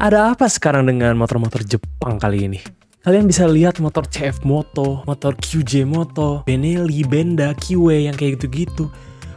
Ada apa sekarang dengan motor-motor Jepang kali ini? Kalian bisa lihat motor CF Moto, motor QJ Moto, Benelli, Benda, Kiwe yang kayak gitu-gitu.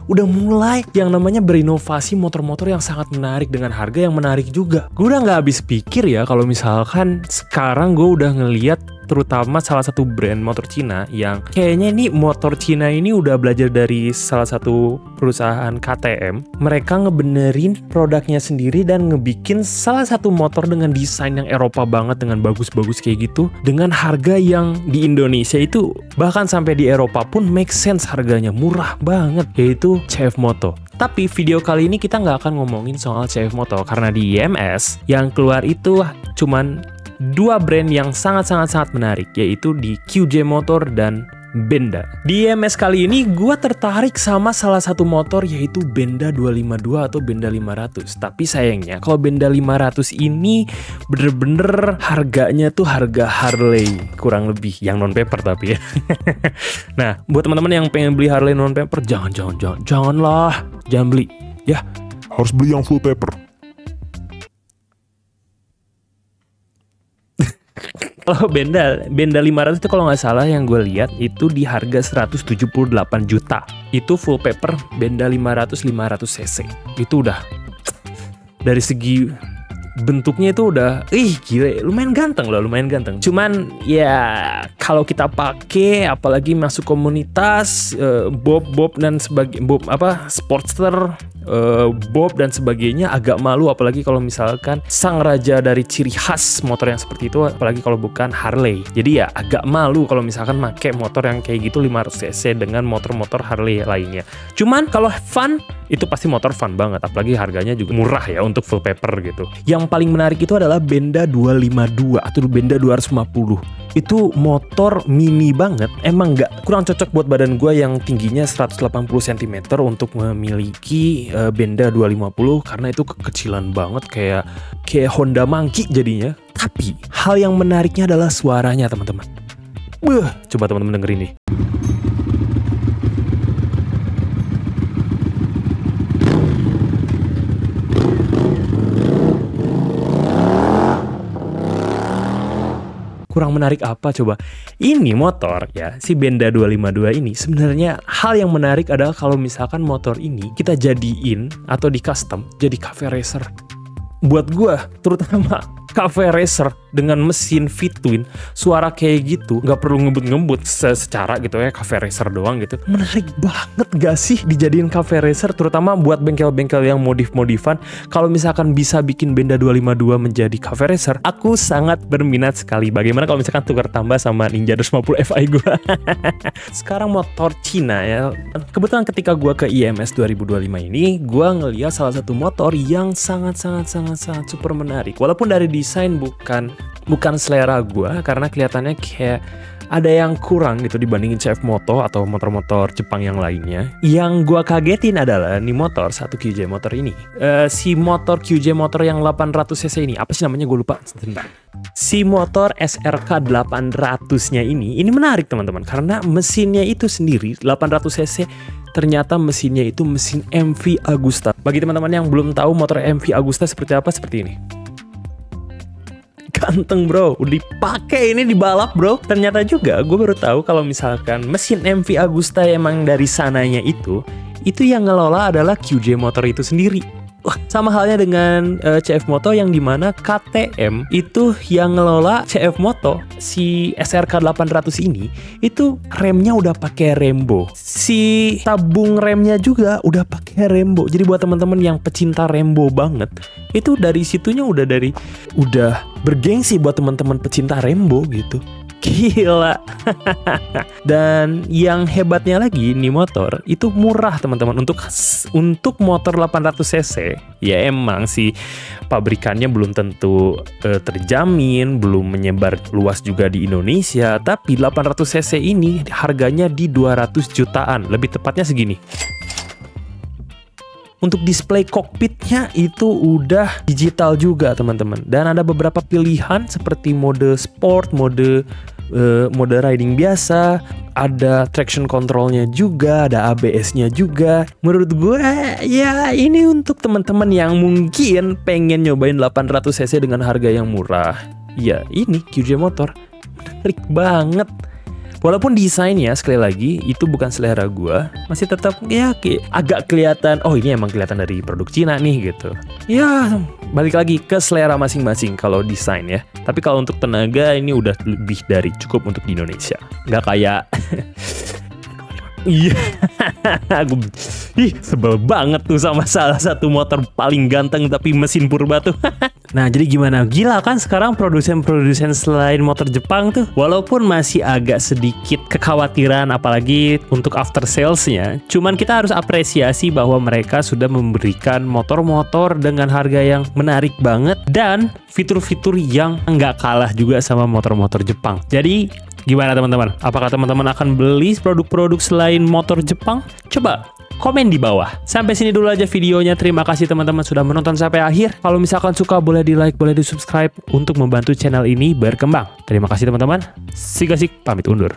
Udah mulai yang namanya berinovasi motor-motor yang sangat menarik dengan harga yang menarik juga. Gue udah nggak habis pikir ya kalau misalkan sekarang gue udah ngeliat terutama salah satu brand motor Cina yang kayaknya ini motor Cina ini udah belajar dari salah satu perusahaan KTM. Mereka ngebenerin produknya sendiri dan ngebikin salah satu motor dengan desain yang Eropa banget, dengan bagus-bagus kayak gitu, dengan harga yang di Indonesia itu bahkan sampai di Eropa pun make sense, harganya murah banget, yaitu CF Moto. Tapi video kali ini kita nggak akan ngomongin soal CF Moto karena di IMS yang keluar itu cuman dua brand yang sangat-sangat menarik, yaitu di QJ Motor dan Benda. Di IMS kali ini gue tertarik sama salah satu motor, yaitu Benda 252 atau Benda 500. Tapi sayangnya kalau Benda 500 ini bener-bener harganya tuh harga Harley kurang lebih, yang non paper tapi ya. Nah, buat teman-teman yang pengen beli Harley non paper, janganlah, jangan beli ya. Harus beli yang full paper. Kalau Benda 500 itu kalau nggak salah yang gue lihat itu di harga 178 juta. Itu full paper Benda 500 cc. Itu udah dari segi bentuknya itu udah gila, lumayan ganteng. Cuman ya kalau kita pakai apalagi masuk komunitas bob dan sportster, bob dan sebagainya, agak malu, apalagi kalau misalkan sang raja dari ciri khas motor yang seperti itu, apalagi kalau bukan Harley. Jadi ya agak malu kalau misalkan pakai motor yang kayak gitu 500cc dengan motor-motor Harley lainnya. Cuman kalau fun, itu pasti motor fun banget, apalagi harganya juga murah ya untuk full paper gitu. Yang paling menarik itu adalah Benda 252 atau Benda 250. Itu motor mini banget, emang kurang cocok buat badan gue yang tingginya 180 cm untuk memiliki Benda 250 karena itu kekecilan banget, kayak Honda Monkey jadinya. Tapi hal yang menariknya adalah suaranya, teman-teman. Coba teman-teman dengerin nih. Kurang menarik apa coba? Ini motor ya, si Benda 252 ini sebenarnya hal yang menarik adalah kalau misalkan motor ini kita jadiin atau di custom jadi cafe racer. Buat gua terutama cafe racer dengan mesin V-twin, suara kayak gitu, nggak perlu ngebut-ngebut secara gitu ya, cafe racer doang gitu. Menarik banget gak sih dijadiin cafe racer, terutama buat bengkel-bengkel yang modif-modifan. Kalau misalkan bisa bikin Benda 252 menjadi cafe racer, aku sangat berminat sekali. Bagaimana kalau misalkan tukar tambah sama Ninja 250 Fi gue? Sekarang motor Cina ya. Kebetulan ketika gue ke IMS 2025 ini, gue ngeliat salah satu motor yang sangat super menarik. Walaupun dari desain bukan selera gue, karena kelihatannya kayak ada yang kurang gitu dibandingin CF Moto atau motor-motor Jepang yang lainnya. Yang gue kagetin adalah nih motor, satu QJ motor ini. Si motor QJ motor yang 800cc ini, apa sih namanya, gue lupa. Sebentar. Si motor SRK 800-nya ini menarik teman-teman, karena mesinnya itu sendiri 800cc. Ternyata mesinnya itu mesin MV Agusta. Bagi teman-teman yang belum tahu motor MV Agusta seperti apa, seperti ini. Ganteng bro, udah dipakai ini di balap bro. Ternyata juga gue baru tahu kalau misalkan mesin MV Agusta emang dari sananya itu yang ngelola adalah QJ motor itu sendiri. Sama halnya dengan CF Moto yang dimana KTM itu yang ngelola CF Moto. Si SRK 800 ini itu remnya udah pakai Rembo, si tabung remnya juga udah pakai Rembo. Jadi buat teman-teman yang pecinta Rembo banget, itu dari situnya udah bergengsi buat teman-teman pecinta Rembo gitu. Gila. Dan yang hebatnya lagi, nih motor itu murah teman-teman. Untuk motor 800cc ya emang sih pabrikannya belum tentu terjamin, belum menyebar luas juga di Indonesia. Tapi 800cc ini harganya di 200 jutaan, lebih tepatnya segini. Untuk display kokpitnya itu udah digital juga teman-teman. Dan ada beberapa pilihan seperti mode sport, mode mode riding biasa, ada traction controlnya juga, ada ABS-nya juga. Menurut gue ya ini untuk teman-teman yang mungkin pengen nyobain 800cc dengan harga yang murah. Ya ini QJ Motor menarik banget. Walaupun desainnya sekali lagi itu bukan selera gua, masih tetap ya agak kelihatan, oh ini emang kelihatan dari produk Cina nih gitu. Ya balik lagi ke selera masing-masing kalau desain ya. Tapi kalau untuk tenaga ini udah lebih dari cukup untuk di Indonesia. Nggak kayak iya, sebel banget tuh sama salah satu motor paling ganteng tapi mesin purba tuh. Nah jadi gimana? Gila kan sekarang produsen-produsen selain motor Jepang tuh, walaupun masih agak sedikit kekhawatiran apalagi untuk after salesnya, cuman kita harus apresiasi bahwa mereka sudah memberikan motor-motor dengan harga yang menarik banget dan fitur-fitur yang nggak kalah juga sama motor-motor Jepang. Jadi gimana teman-teman? Apakah teman-teman akan beli produk-produk selain motor Jepang? Coba komen di bawah. Sampai sini dulu aja videonya. Terima kasih teman-teman sudah menonton sampai akhir. Kalau misalkan suka boleh di like, boleh di subscribe untuk membantu channel ini berkembang. Terima kasih teman-teman. Sigasik pamit undur.